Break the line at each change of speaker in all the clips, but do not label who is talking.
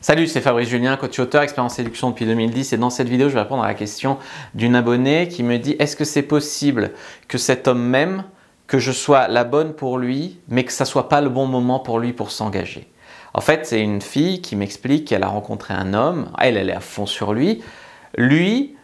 Salut, c'est Fabrice Julien, coach auteur, expert en séduction depuis 2010 et dans cette vidéo, je vais répondre à la question d'une abonnée qui me dit: est-ce que c'est possible que cet homme m'aime, que je sois la bonne pour lui, mais que ça ne soit pas le bon moment pour lui pour s'engager? En fait, c'est une fille qui m'explique qu'elle a rencontré un homme, elle est à fond sur lui. Lui,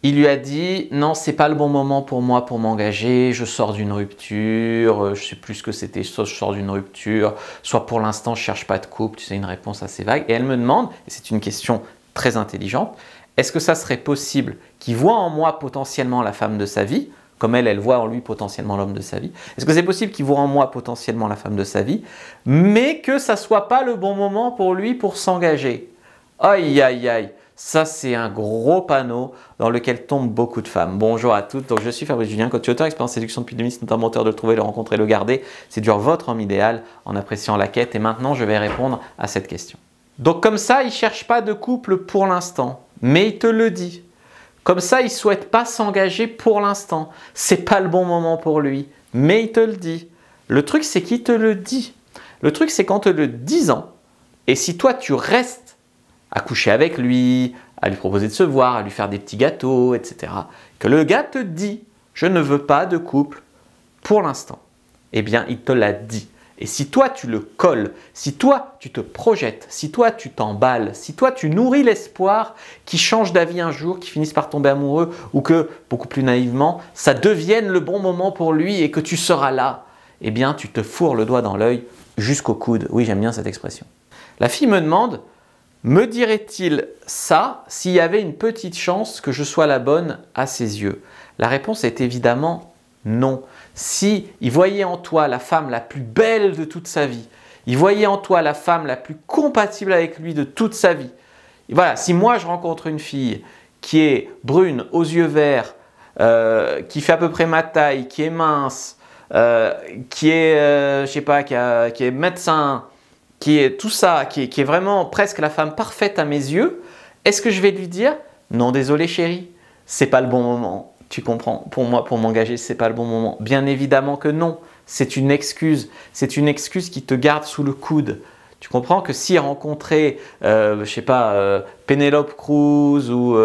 il lui a dit: non, c'est pas le bon moment pour moi pour m'engager, je sors d'une rupture, je sais plus ce que c'était, soit je sors d'une rupture, soit pour l'instant je cherche pas de couple, tu sais, une réponse assez vague. Et elle me demande, et c'est une question très intelligente, est-ce que ça serait possible qu'il voit en moi potentiellement la femme de sa vie, comme elle voit en lui potentiellement l'homme de sa vie? Est-ce que c'est possible qu'il voit en moi potentiellement la femme de sa vie, mais que ça soit pas le bon moment pour lui pour s'engager? Aïe aïe aïe! Ça, c'est un gros panneau dans lequel tombent beaucoup de femmes. Bonjour à toutes, donc je suis Fabrice Julien, coach auteur, expert en séduction depuis 2010, notamment auteur de le trouver, le rencontrer, le garder. Séduire votre homme idéal en appréciant la quête. Et maintenant, je vais répondre à cette question. Donc comme ça, il ne cherche pas de couple pour l'instant, mais il te le dit. Comme ça, il ne souhaite pas s'engager pour l'instant. Ce n'est pas le bon moment pour lui, mais il te le dit. Le truc, c'est qu'il te le dit. Le truc, c'est qu'en te le disant, et si toi, tu restes à coucher avec lui, à lui proposer de se voir, à lui faire des petits gâteaux, etc. Que le gars te dit: je ne veux pas de couple pour l'instant. Eh bien, il te l'a dit. Et si toi, tu le colles, si toi, tu te projettes, si toi, tu t'emballes, si toi, tu nourris l'espoir qu'il change d'avis un jour, qu'il finisse par tomber amoureux ou que, beaucoup plus naïvement, ça devienne le bon moment pour lui et que tu seras là, eh bien, tu te fourres le doigt dans l'œil jusqu'au coude. Oui, j'aime bien cette expression. La fille me demande: me dirait-il ça s'il y avait une petite chance que je sois la bonne à ses yeux? La réponse est évidemment non. Si il voyait en toi la femme la plus belle de toute sa vie, il voyait en toi la femme la plus compatible avec lui de toute sa vie. Et voilà, si moi je rencontre une fille qui est brune, aux yeux verts, qui fait à peu près ma taille, qui est mince, qui est, je sais pas, qui est médecin, qui est tout ça, qui est vraiment presque la femme parfaite à mes yeux, est-ce que je vais lui dire: non, désolé chérie, c'est pas le bon moment, tu comprends, pour moi, pour m'engager, c'est pas le bon moment? Bien évidemment que non, c'est une excuse qui te garde sous le coude. Tu comprends que s'il rencontrait, je sais pas, Penelope Cruz ou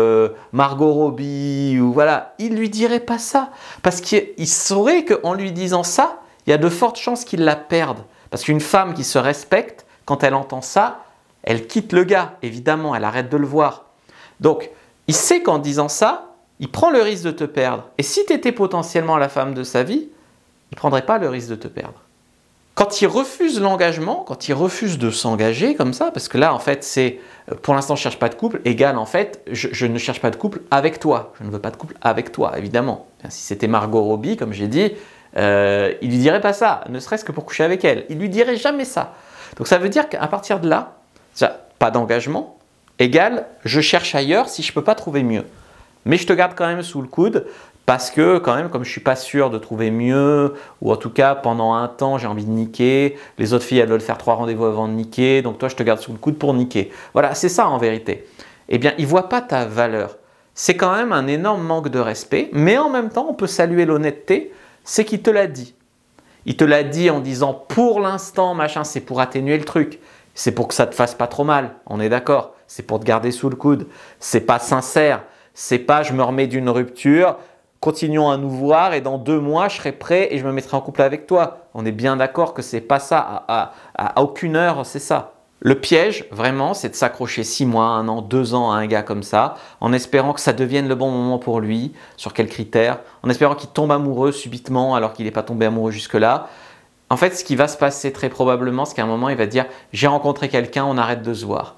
Margot Robbie, ou voilà, il lui dirait pas ça, parce qu'il saurait qu'en lui disant ça, il y a de fortes chances qu'il la perde. Parce qu'une femme qui se respecte, quand elle entend ça, elle quitte le gars, évidemment, elle arrête de le voir. Donc, il sait qu'en disant ça, il prend le risque de te perdre. Et si tu étais potentiellement la femme de sa vie, il ne prendrait pas le risque de te perdre. Quand il refuse l'engagement, quand il refuse de s'engager comme ça, parce que là, en fait, c'est pour l'instant, je ne cherche pas de couple, égal, en fait, je ne cherche pas de couple avec toi. Je ne veux pas de couple avec toi, évidemment. Si c'était Margot Robbie, comme j'ai dit, il lui dirait pas ça, ne serait-ce que pour coucher avec elle. Il lui dirait jamais ça. Donc ça veut dire qu'à partir de là, pas d'engagement, égale je cherche ailleurs si je ne peux pas trouver mieux. Mais je te garde quand même sous le coude parce que quand même, comme je ne suis pas sûr de trouver mieux, ou en tout cas pendant un temps j'ai envie de niquer, les autres filles elles veulent faire 3 rendez-vous avant de niquer, donc toi je te garde sous le coude pour niquer. Voilà, c'est ça en vérité. Eh bien, il ne voit pas ta valeur. C'est quand même un énorme manque de respect, mais en même temps on peut saluer l'honnêteté. C'est qu'il te l'a dit. Il te l'a dit en disant: pour l'instant, machin, c'est pour atténuer le truc. C'est pour que ça ne te fasse pas trop mal, on est d'accord. C'est pour te garder sous le coude. C'est pas sincère. C'est pas: je me remets d'une rupture, continuons à nous voir et dans 2 mois, je serai prêt et je me mettrai en couple avec toi. On est bien d'accord que c'est pas ça. À aucune heure, c'est ça. Le piège, vraiment, c'est de s'accrocher 6 mois, 1 an, 2 ans à un gars comme ça, en espérant que ça devienne le bon moment pour lui, sur quels critères, en espérant qu'il tombe amoureux subitement alors qu'il n'est pas tombé amoureux jusque-là. En fait, ce qui va se passer très probablement, c'est qu'à un moment, il va dire: j'ai rencontré quelqu'un, on arrête de se voir.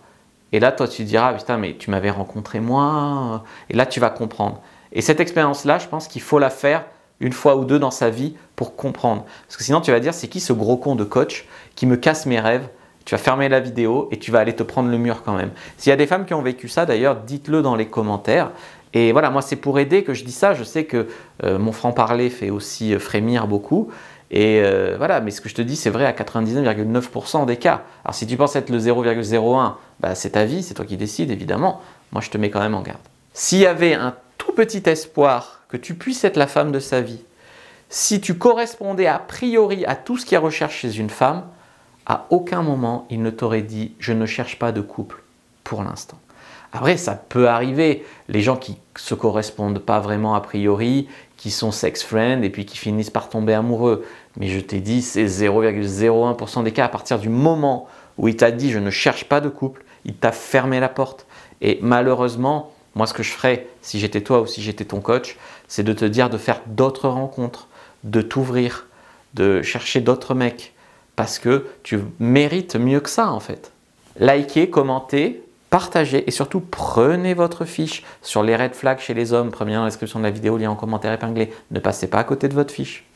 Et là, toi, tu te diras: putain, mais tu m'avais rencontré moi. Et là, tu vas comprendre. Et cette expérience-là, je pense qu'il faut la faire 1 fois ou 2 dans sa vie pour comprendre. Parce que sinon, tu vas dire: c'est qui ce gros con de coach qui me casse mes rêves? Tu vas fermer la vidéo et tu vas aller te prendre le mur quand même. S'il y a des femmes qui ont vécu ça, d'ailleurs, dites-le dans les commentaires. Et voilà, moi, c'est pour aider que je dis ça. Je sais que mon franc-parler fait aussi frémir beaucoup. Et voilà, mais ce que je te dis, c'est vrai à 99,9% des cas. Alors, si tu penses être le 0,01, bah, c'est ta vie, c'est toi qui décides, évidemment. Moi, je te mets quand même en garde. S'il y avait un tout petit espoir que tu puisses être la femme de sa vie, si tu correspondais a priori à tout ce qu'il recherche chez une femme, à aucun moment, il ne t'aurait dit: je ne cherche pas de couple. pour l'instant. Après, ça peut arriver, les gens qui ne se correspondent pas vraiment a priori, qui sont sex friends et puis qui finissent par tomber amoureux. Mais je t'ai dit, c'est 0,01% des cas. À partir du moment où il t'a dit « je ne cherche pas de couple », il t'a fermé la porte. Et malheureusement, moi ce que je ferais si j'étais toi ou si j'étais ton coach, c'est de te dire de faire d'autres rencontres, de t'ouvrir, de chercher d'autres mecs. Parce que tu mérites mieux que ça en fait. Likez, commentez, partagez et surtout prenez votre fiche sur les red flags chez les hommes. Premier lien dans la description de la vidéo, lien en commentaire épinglé. Ne passez pas à côté de votre fiche.